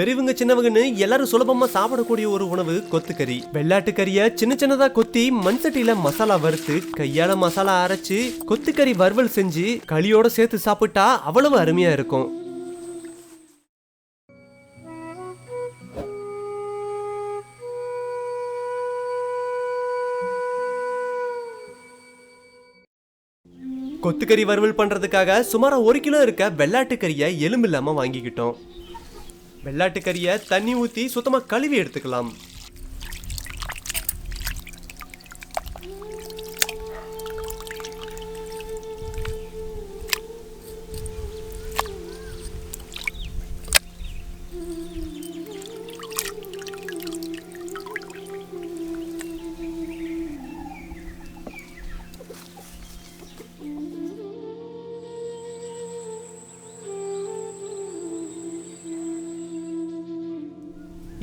பெரியவங்க சின்னவங்கன்னு எல்லாரும் சுலபமா சாப்பிடக்கூடிய ஒரு உணவு கொத்துக்கறி. வெள்ளாட்டு கறியை சின்ன சின்னதா கொத்தி மண் சட்டியில மசாலா வறுத்து கையால மசாலா அரைச்சு கொத்துக்கறி வறுவல் செஞ்சு களியோட சேர்த்து சாப்பிட்டா அவ்வளவு அருமையா இருக்கும். கொத்துக்கறி வறுவல் பண்றதுக்காக சுமார் 1 கிலோ இருக்க வெள்ளாட்டு கறியை எலும்பு இல்லாம வாங்கிக்கிட்டோம். வெள்ளாட்டு கறியை தண்ணி ஊத்தி சுத்தமா கழுவி எடுத்துக்கலாம்.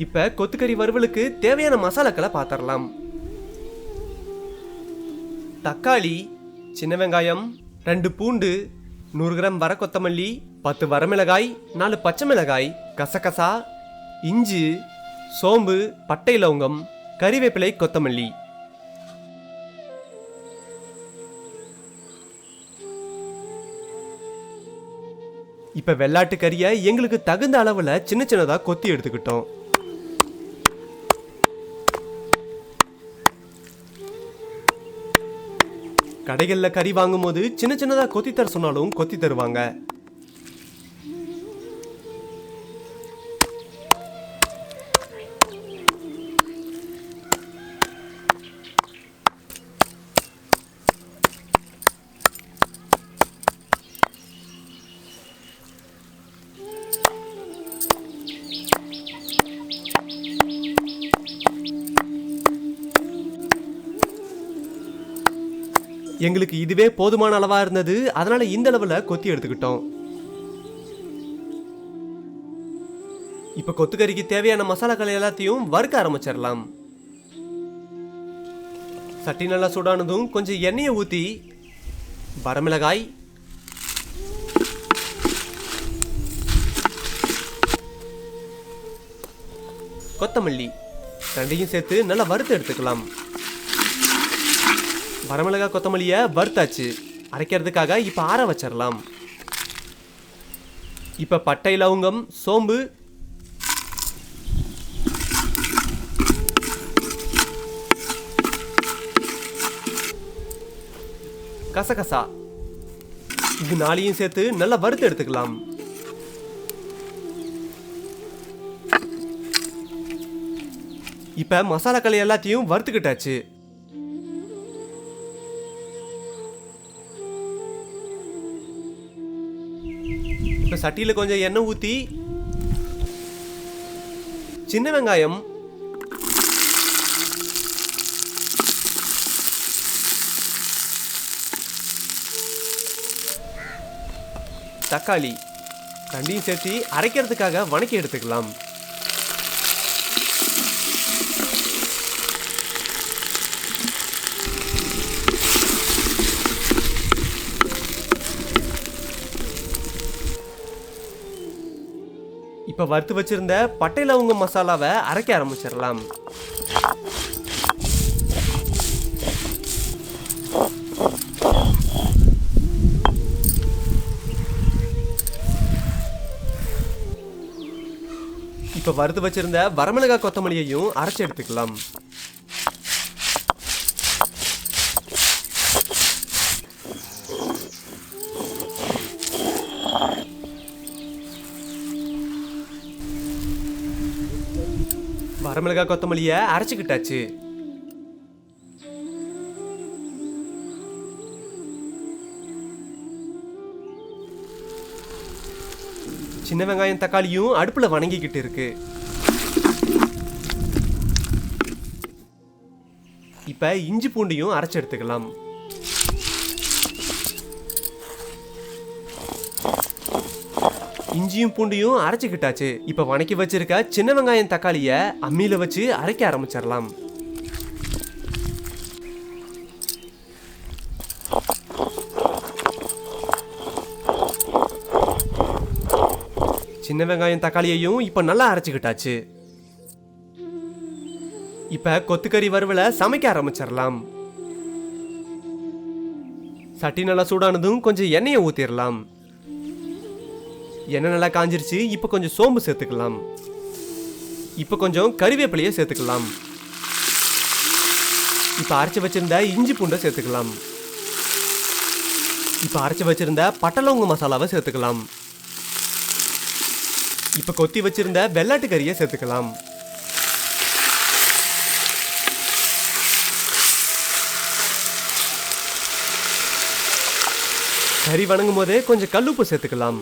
இப்ப கொத்துக்கறி வறுவலுக்கு தேவையான மசாலாக்களை பாத்திரலாம். தக்காளி, சின்ன வெங்காயம், 2 பூண்டு, 100 கிராம் வர கொத்தமல்லி, 10 வரமிளகாய், 4 பச்சை மிளகாய், கசகசா, இஞ்சி, சோம்பு, பட்டை லவங்கம், கறிவேப்பிலை, கொத்தமல்லி. இப்ப வெள்ளாட்டு கறியை எங்களுக்கு தகுந்த அளவுல சின்ன சின்னதா கொத்தி எடுத்துக்கிட்டோம். கடைகளில் கறி வாங்கும் போது சின்ன சின்னதா கொத்தி தர சொன்னாலும் கொத்தி தருவாங்க. எங்களுக்கு இதுவே போதுமான அளவா இருந்தது. அதனால இந்த அளவுல கொத்தி எடுத்துக்கிட்டோம். இப்ப கொத்துக்கறிக்கு தேவையான மசாலாக்கள் எல்லாத்தையும் வறுக்க ஆரம்பிச்சிடலாம். சட்டி நல்லா சூடானதும் கொஞ்சம் எண்ணெயை ஊத்தி வரமிளகாய், கொத்தமல்லி ரெண்டையும் சேர்த்து நல்லா வறுத்து எடுத்துக்கலாம். வரமிளகாய் கொத்தமல்லியை வறுத்தாச்சு. அரைக்கிறதுக்காக இப்ப ஆற வச்சிடலாம். இப்ப பட்டை லவங்கம், சோம்பு, கசகசா இது 4ஐயும் சேர்த்து நல்லா வறுத்து எடுத்துக்கலாம். இப்ப மசாலாக்கள் எல்லாத்தையும் வறுத்துக்கிட்டாச்சு. இப்ப சட்டியில கொஞ்சம் எண்ணெய் ஊத்தி சின்ன வெங்காயம், தக்காளி ரெண்டையும் சேர்த்து அரைக்கிறதுக்காக வணக்கி எடுத்துக்கலாம். இப்ப வறுத்து வச்சிருந்த பட்டை லவங்க மசாலாவை அரைக்க ஆரம்பிச்சிடலாம். இப்ப வறுத்து வச்சிருந்த வரமிளகாய் கொத்தமல்லியையும் அரைச்சு எடுத்துக்கலாம். வரமிளகாய் கொத்தமல்லியை அரைச்சுக்கிட்டாச்சு. சின்ன வெங்காயம் தக்காளியும் அடுப்புல வணங்கிக்கிட்டு இருக்கு. இப்ப இஞ்சி பூண்டையும் அரைச்சு எடுத்துக்கலாம். இஞ்சியும் பூண்டையும் அரைச்சுக்கிட்டாச்சு. இப்ப வணக்கி வச்சிருக்க சின்ன வெங்காயம் தக்காளிய அம்மியில வச்சு அரைக்க ஆரம்பிச்சிடலாம். சின்ன வெங்காயம் தக்காளியையும் இப்ப நல்லா அரைச்சுக்கிட்டாச்சு. இப்ப கொத்துக்கறி வறுவலை சமைக்க ஆரம்பிச்சிடலாம். சட்டி நல்லா சூடானதும் கொஞ்சம் எண்ணெயை ஊத்திடலாம். எண்ணெய் நல்லா காஞ்சிருச்சு. இப்ப கொஞ்சம் சோம்பு சேர்த்துக்கலாம். இப்ப கொஞ்சம் கறிவேப்பிலையை சேர்த்துக்கலாம். இப்ப அரைச்சு வச்சிருந்த இஞ்சி பூண்டை சேர்த்துக்கலாம். இப்ப அரைச்சு வச்சிருந்த பட்டலவங்க மசாலாவை சேர்த்துக்கலாம். இப்ப கொத்தி வச்சிருந்த வெள்ளாட்டு கறியை சேர்த்துக்கலாம். கறி வணங்கும் போதே கொஞ்சம் கல்லுப்பு சேர்த்துக்கலாம்.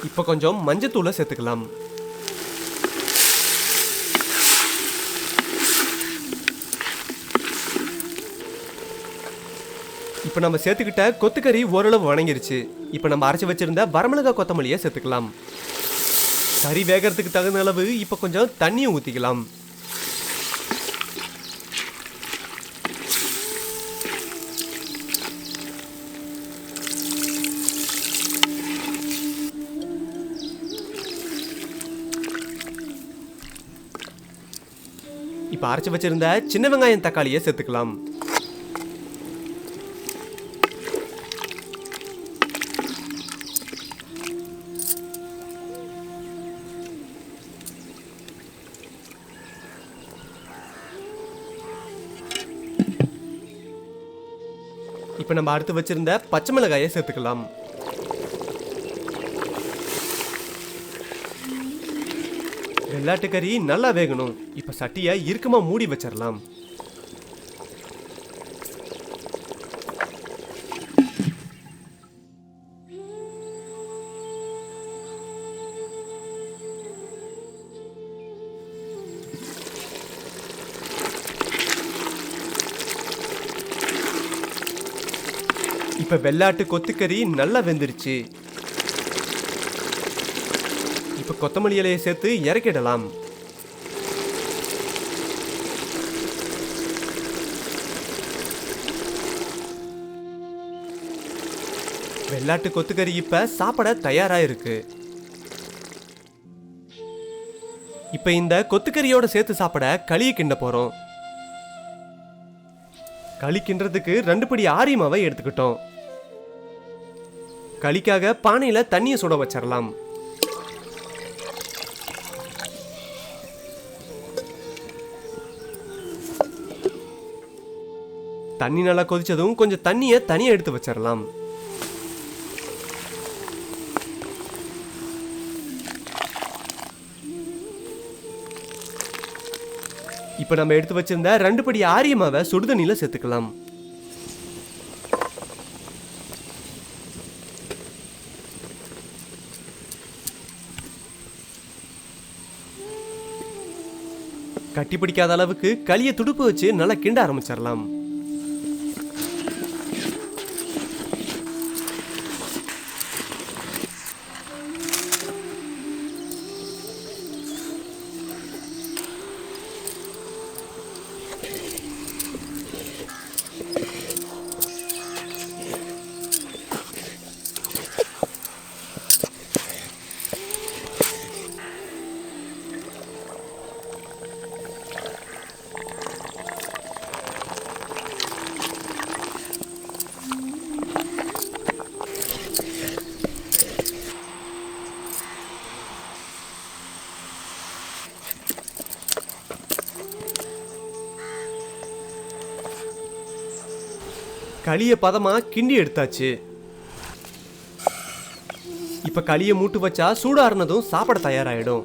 இப்ப கொஞ்சம் மஞ்சத்தூளை சேர்த்துக்கலாம். இப்ப நம்ம சேர்த்துக்கிட்ட கொத்துக்கறி ஓரளவு வணங்கிருச்சு. இப்ப நம்ம அரைச்சு வச்சிருந்த வரமிளகாய் கொத்தமல்லியை சேர்த்துக்கலாம். கறி வேகிறதுக்கு தகுந்த அளவு இப்ப கொஞ்சம் தண்ணியை ஊத்திக்கலாம். இப்ப அரைச்சு வச்சிருந்த சின்ன வெங்காயம் தக்காளியை சேர்த்துக்கலாம். இப்ப நம்ம அடுத்து வச்சிருந்த பச்சை மிளகாயை சேர்த்துக்கலாம். வெள்ளாட்டு கறி நல்லா வேகணும். இப்ப சட்டியை இறுக்கமா மூடி வச்சிடலாம். இப்ப வெள்ளாட்டு கொத்துக்கறி நல்லா வெந்துருச்சு. இப்ப கொத்தமல்லி இலையை சேர்த்து இறக்கிடலாம். வெள்ளாட்டு கொத்துக்கறி இப்ப சாப்பிட தயாரா இருக்கு. இப்ப இந்த கொத்துக்கறியோட சேர்த்து சாப்பிட களியை கிண்ட போறோம். களி கிண்டுறதுக்கு 2 படி ஆரி மாவை எடுத்துக்கிட்டோம். களிக்காக பானையில தண்ணியை சுட வச்சிடலாம். தண்ணி நல்லா கொதிச்சதும் கொஞ்சம் தண்ணியை தனியா எடுத்து வச்சிடலாம். இப்ப நம்ம எடுத்து வச்சிருந்த 2 படி ஆரிய மாவை சுடுதண்ணில சேர்த்துக்கலாம். கட்டி பிடிக்காத அளவுக்கு களியை துடுப்பு வச்சு நல்லா கிண்ட ஆரம்பிச்சிடலாம். களியை பதமா கிண்டி எடுத்தாச்சு. இப்ப களியை மூட்டு வச்சா சூடாறுனதும் சாப்பிட தயாராயிடும்.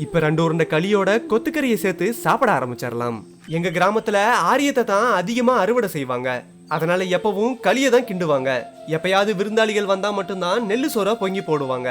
இப்ப 2 உருண்டை களியோட கொத்துக்கறியை சேர்த்து சாப்பிட ஆரம்பிச்சிடலாம். எங்க கிராமத்துல ஆரியத்தை தான் அதிகமா அறுவடை செய்வாங்க. அதனால எப்பவும் களியை தான் கிண்டுவாங்க. எப்பயாவது விருந்தாளிகள் வந்தா மட்டும்தான் நெல்லு சோறா பொங்கி போடுவாங்க.